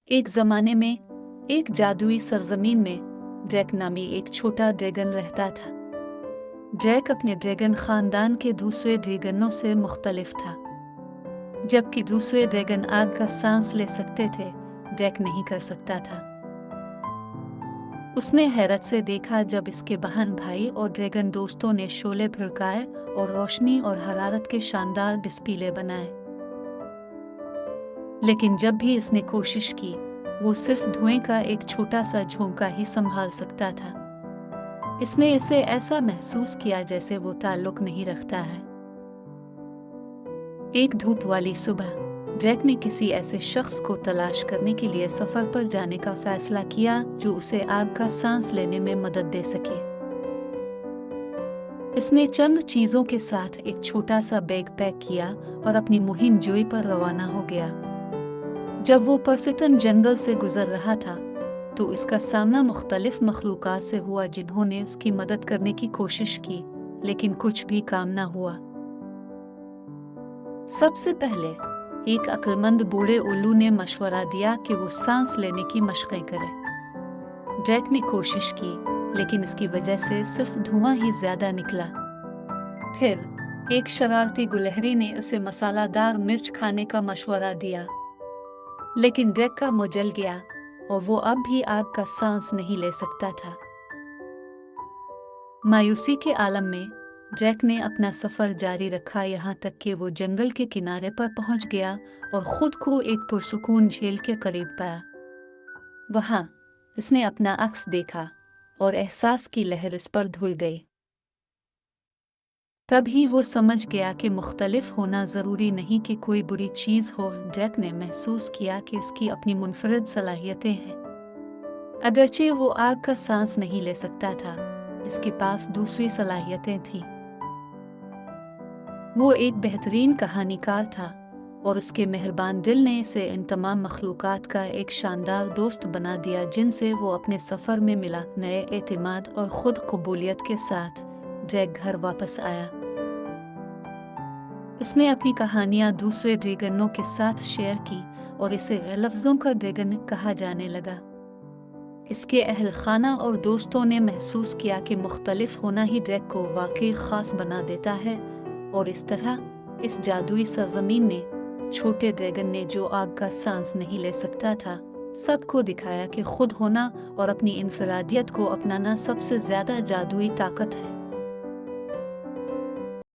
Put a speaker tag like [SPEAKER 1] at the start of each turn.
[SPEAKER 1] एक ज़माने में एक जादुई सरजमीन में ड्रैक नामी एक छोटा ड्रैगन रहता था। ड्रैक अपने ड्रैगन खानदान के दूसरे ड्रैगनों से मुख्तलिफ था। जबकि दूसरे ड्रैगन आग का सांस ले सकते थे, ड्रैक नहीं कर सकता था। उसने हैरत से देखा जब इसके बहन भाई और ड्रैगन दोस्तों ने शोले भड़काए और रोशनी और हरारत के शानदार डिस्प्ले बनाए। लेकिन जब भी इसने कोशिश की, वो सिर्फ धुएं का एक छोटा सा झोंका ही संभाल सकता था। इसने इसे ऐसा महसूस किया जैसे वो ताल्लुक नहीं रखता है। एक धूप वाली सुबह ड्रैक ने किसी ऐसे शख्स को तलाश करने के लिए सफर पर जाने का फैसला किया जो उसे आग का सांस लेने में मदद दे सके। इसने चंद चीजों के साथ एक छोटा सा बैग पैक किया और अपनी मुहिम जोई पर रवाना हो गया। जब वो परफितन जंगल से गुजर रहा था तो इसका सामना मुख्तलिफ मखलूकात से हुआ जिन्होंने उसकी मदद करने की कोशिश की, लेकिन कुछ भी काम न हुआ। सबसे पहले एक अक्लमंद बूढ़े उल्लू ने मशवरा दिया कि वो सांस लेने की मशक़ें करे। ड्रैक ने कोशिश की, लेकिन इसकी वजह से सिर्फ धुआं ही ज्यादा निकला। फिर एक शरारती गुलहरी ने उसे मसालादार मिर्च खाने का मशवरा दिया, लेकिन ड्रैक का मुंह जल गया और वो अब भी आग का सांस नहीं ले सकता था। मायूसी के आलम में ड्रैक ने अपना सफर जारी रखा, यहाँ तक कि वो जंगल के किनारे पर पहुंच गया और खुद को एक पुरसुकून झील के करीब पाया। वहां उसने अपना अक्स देखा और एहसास की लहर इस पर धुल गई। तभी वो समझ गया कि मुख्तलिफ होना ज़रूरी नहीं कि कोई बुरी चीज़ हो। ड्रैक ने महसूस किया कि इसकी अपनी मुनफरद सलाहियतें हैं। अगरचे वो आग का सांस नहीं ले सकता था, इसके पास दूसरी सलाहियतें थीं। वो एक बेहतरीन कहानीकार था और उसके मेहरबान दिल ने इसे इन तमाम मखलूक़ात का एक शानदार दोस्त बना दिया जिनसे वो अपने सफ़र में मिला। नए एतमाद और ख़ुद कबूलियत के साथ ड्रैक घर वापस आया। उसने अपनी कहानियाँ दूसरे ड्रैगनों के साथ शेयर की और इसे लफ्ज़ों का ड्रैगन कहा जाने लगा। इसके अहल खाना और दोस्तों ने महसूस किया कि मुख्तलिफ होना ही ड्रैक को वाकई ख़ास बना देता है, और इस तरह इस जादुई सरजमीन ने छोटे ड्रैगन ने जो आग का सांस नहीं ले सकता था, सबको दिखाया कि खुद होना और अपनी इनफरादियत को अपनाना सबसे ज़्यादा जादुई ताकत है।